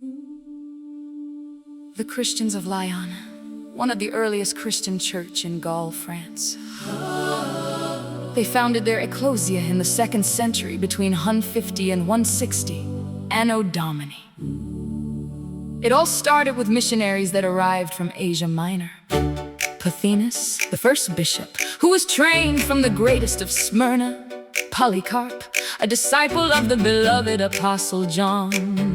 The Christians of Lyon, one of the earliest Christian church in Gaul, France. They founded their ecclesia in the 2nd century between 150 and 160, Anno Domini. It all started with missionaries that arrived from Asia Minor. Pothinus, the first bishop, who was trained from the greatest of Smyrna, Polycarp, a disciple of the beloved Apostle John.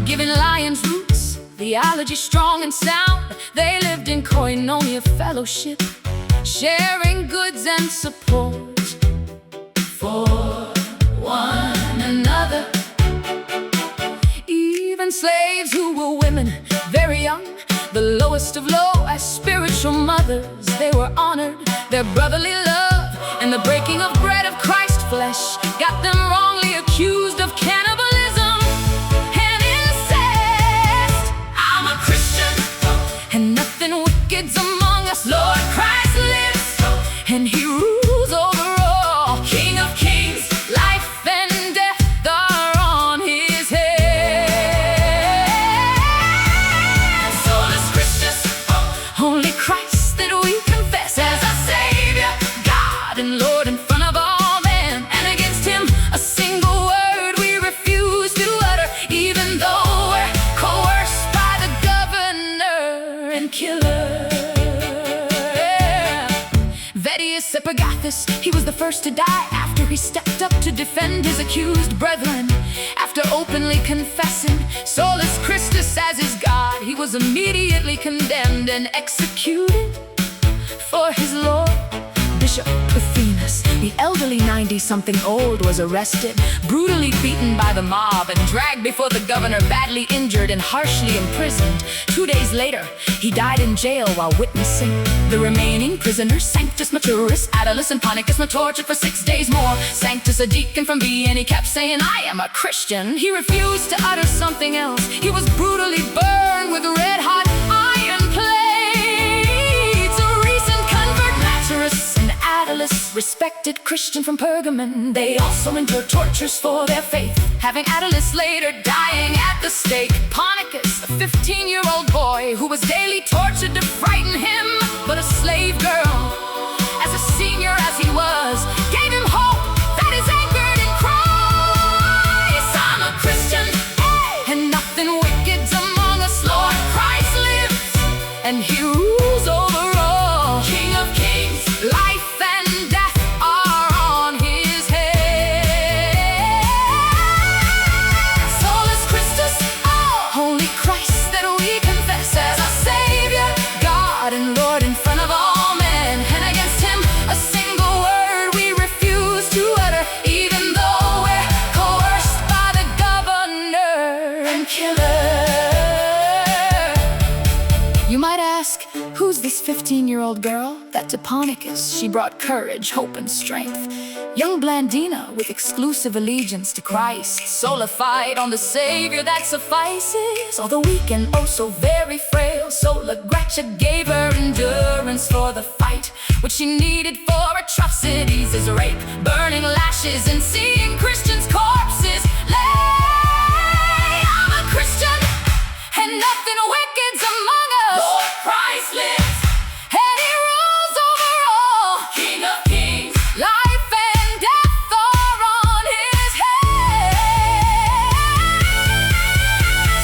Given Lyon's roots, theology strong and sound, they lived in koinonia fellowship, sharing goods and support for one another. Even slaves who were women, very young, the lowest of low, as spiritual mothers, they were honored. Their brotherly love and the breaking of bread of Christ's flesh got them wrongly accused of cannibalism and incest. I'm a Christian, and nothing wicked's among us. Lord Christ lives, and He rules over all. King of kings, life and death are on His head. Solus Christus, only Christ that we confess as our Savior, God and Lord in front of all men. And against Him a single word we refuse to utter, even though we're coerced by the governor and killer. Epagathus, he was the first to die after he stepped up to defend his accused brethren. After openly confessing Solus Christus as his God, he was immediately condemned and executed for his Lord. Bishop Pothinus, the elderly 90-something old, was arrested, brutally beaten by the mob, and dragged before the governor, badly injured and harshly imprisoned. 2 days later, he died in jail while witnessing. The remaining prisoners, Sanctus Martyrs, Attalus and Ponticus, were tortured for 6 days more. Sanctus, a deacon from Lyon, he kept saying, "I am a Christian." He refused to utter something else. He was brutally burned with red-hot iron plates. A recent convert, Martyrs and Attalus, respected Christian from Pergamon, they also endured tortures for their faith, having Attalus later dying at the stake. Ponticus, a 15-year-old boy who was daily tortured to frighten him, but a slave girl, as a senior as he was, gave him hope that is anchored in Christ. I'm a Christian, and nothing wicked's among us. Lord Christ lives, and He rules over all. King of kings, life and death are on His head. Solus Christus, only Christ that we confess as our Savior, God and Lord in front of all men. And against Him a single word we refuse to utter, even though we're coerced by the governor and killer. You might ask, who's this 15-year-old girl? That to Ponticus she brought courage, hope and strength. Young Blandina, with exclusive allegiance to Christ, solidified on the Savior that suffices. Although weak and oh so very frail, Sola Gratia gave her endurance for the fight, which she needed for atrocities as rape, burning lashes, and seeing Christians' corpses lay. I'm a Christian, and nothing wicked's among us. Lord Christ lives, and He rules over all. King of kings, life and death are on His head.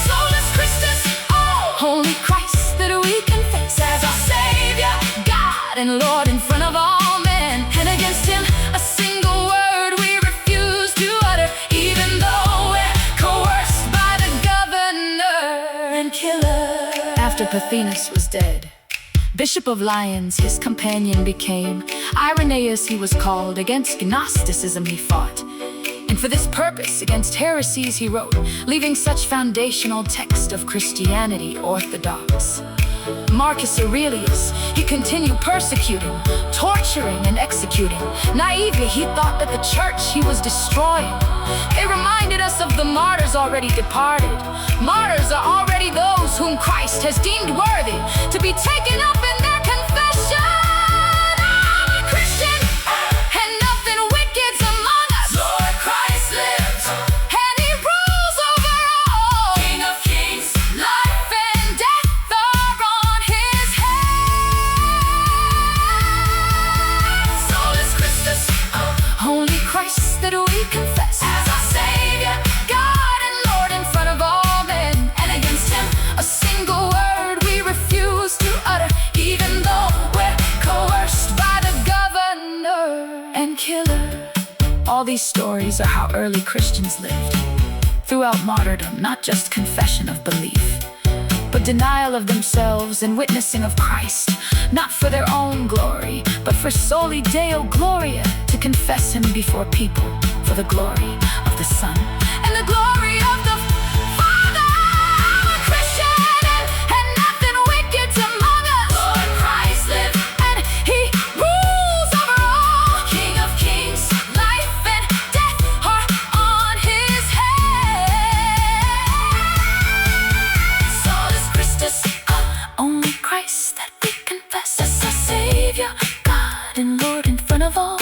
Solus Christus, only Christ that we confess as our Savior, God and Lord in front of all men. And against Him a single word we refuse to utter, even though we're coerced by the governor and killer. After Pothinus was dead, Bishop of Lyons his companion became. Irenaeus he was called. Against Gnosticism he fought, and for this purpose against heresies he wrote, leaving such foundational text of Christianity orthodox. Marcus Aurelius, he continued persecuting, torturing and executing. Naively he thought that the church he was destroying. They reminded us of the martyrs already departed. Martyrs are already those whom Christ has deemed worthy to be taken up in their confession. I'm a Christian, and nothing wicked's among us. Lord Christ lives, and He rules over all. these stories are how early Christians lived. Throughout martyrdom, not just confession of belief, but denial of themselves and witnessing of Christ, not for their own glory, but for soli Deo Gloria, to confess Him before people for the glory of the Son and the glory of the Father. I'm a Christian and nothing wicked's among us. Lord Christ lives and He rules over all. King of kings, life and death are on His head. Solus Christus, only Christ that we confess as our Savior, God and Lord in front of all.